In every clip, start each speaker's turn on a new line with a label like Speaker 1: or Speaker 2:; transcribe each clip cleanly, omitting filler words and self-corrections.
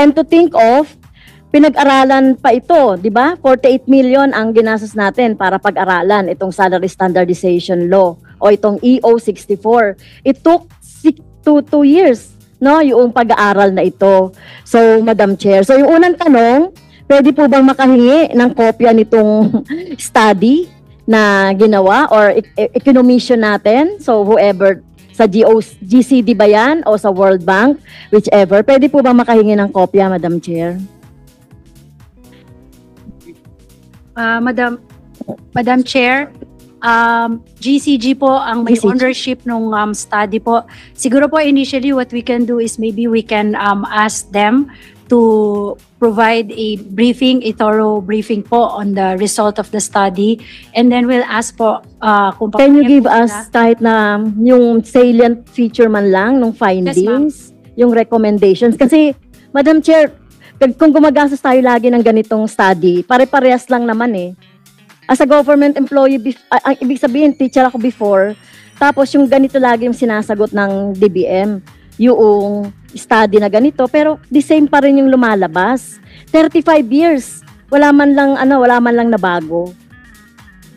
Speaker 1: And to think of, pinag-aralan pa ito, di ba? 48 million ang ginastos natin para pag-aralan itong Salary Standardization Law o itong EO64. It took 2 years, no, yung pag-aaral na ito. So, Madam Chair, so yung unang tanong, pwede po bang makahingi ng kopya nitong study na ginawa or economission natin? So, whoever, sa GCD ba yan o sa World Bank, whichever, pwede po bang makahingi ng kopya, Madam Chair?
Speaker 2: Madam Chair, GCG po ang may
Speaker 1: GCG.
Speaker 2: ownership ng study po. Siguro po initially what we can do is maybe we can ask them to provide a thorough briefing po on the result of the study, and then we'll ask po kung
Speaker 1: Can you give
Speaker 2: po
Speaker 1: us
Speaker 2: sila.
Speaker 1: kahit na yung salient feature man lang ng findings, yung recommendations? Kasi, Madam Chair, kung gumagastos tayo lagi ng ganitong study, pare-parehas lang naman eh. As a government employee, ang ibig sabihin, teacher ako before, tapos yung ganito lagi yung sinasagot ng DBM, yung study na ganito, pero the same pa rin yung lumalabas. 35 years, wala man lang nabago.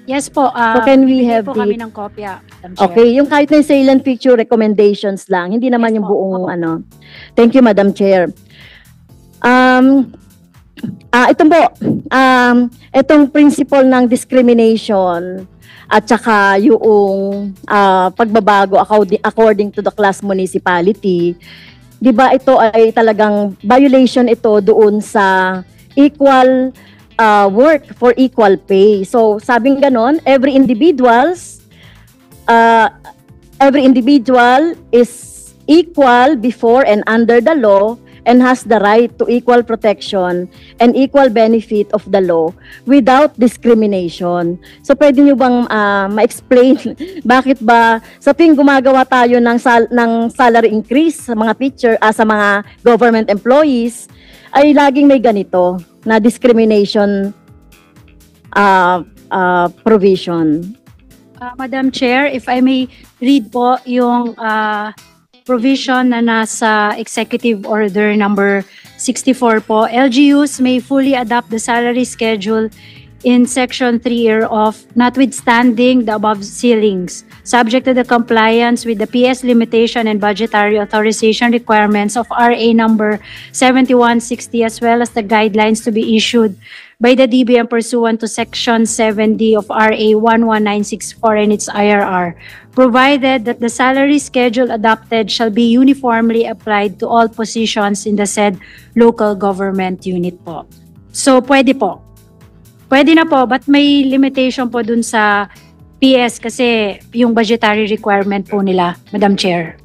Speaker 2: Yes po.
Speaker 1: So can we
Speaker 2: bibigyan
Speaker 1: have
Speaker 2: po
Speaker 1: the-
Speaker 2: kami ng kopya, Madam Chair.
Speaker 1: Okay, yung kahit na yung salient feature recommendations lang, hindi naman
Speaker 2: Yes
Speaker 1: yung
Speaker 2: po.
Speaker 1: buong ano. Thank you, Madam Chair. Ito po, itong principle ng discrimination at saka yung pagbabago according to the class municipality, di ba ito ay talagang violation ito doon sa equal work for equal pay. So, sabing ganon, every individual is equal before and under the law and has the right to equal protection and equal benefit of the law without discrimination. So pwede nyo bang ma-explain bakit ba sa tuwing gumagawa tayo ng salary increase sa mga sa mga government employees ay laging may ganito na discrimination provision?
Speaker 2: Madam Chair, if I may read po yung provision na nasa Executive Order number 64 po. LGUs may fully adopt the salary schedule in Section 3 of notwithstanding the above ceilings, subject to the compliance with the PS limitation and budgetary authorization requirements of RA number 7160 as well as the guidelines to be issued by the DBM pursuant to Section 7D of RA 11964 and its IRR, provided that the salary schedule adopted shall be uniformly applied to all positions in the said local government unit po. So, pwede po. Pwede na po, but may limitation po dun sa PS kasi yung budgetary requirement po nila, Madam Chair.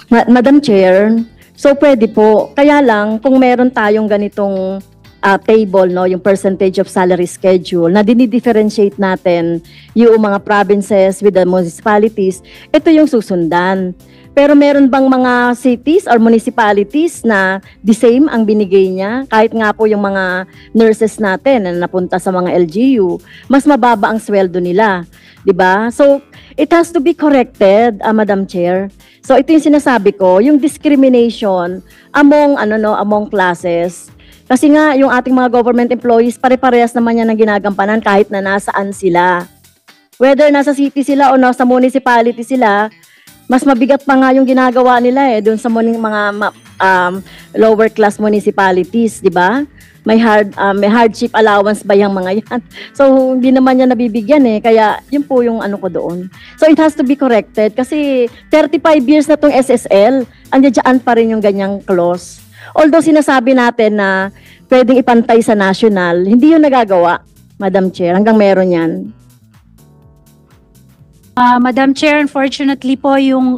Speaker 1: Madam Chair, so pwede po. Kaya lang, kung meron tayong ganitong table, no, yung percentage of salary schedule, na dinidifferentiate natin yung mga provinces with the municipalities, ito yung susundan. Pero meron bang mga cities or municipalities na the same ang binigay niya? Kahit nga po yung mga nurses natin na napunta sa mga LGU, mas mababa ang sweldo nila. Diba? So, it has to be corrected, Madam Chair. So, ito yung sinasabi ko, yung discrimination among classes. Kasi nga, yung ating mga government employees, pare-parehas naman yan ang ginagampanan kahit na nasaan sila. Whether nasa city sila o nasa municipality sila, mas mabigat pa nga yung ginagawa nila doon sa mga lower class municipalities, di ba? May hardship allowance ba yung mga yan? So, hindi naman yan nabibigyan Kaya, yun po yung ano ko doon. So, it has to be corrected kasi 35 years na tong SSL, andyan pa rin yung ganyang clause. Although sinasabi natin na pwedeng ipantay sa national, hindi yun nagagawa, Madam Chair, hanggang meron yan.
Speaker 2: Madam Chair, unfortunately po yung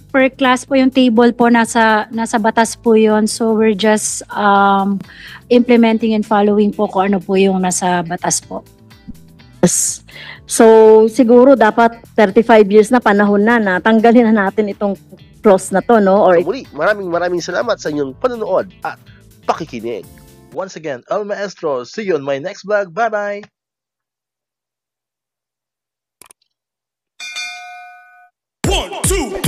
Speaker 2: per class po yung table po nasa batas po yon. So we're just implementing and following po kung ano po yung nasa batas po.
Speaker 1: Yes. So siguro dapat 35 years na panahon na tanggalin na natin itong clause na to, no? Or
Speaker 3: So, muli, maraming salamat sa inyong panonood at pakikinig. Once again, El Maestro, see you on my next vlog. Bye-bye!
Speaker 4: One, two.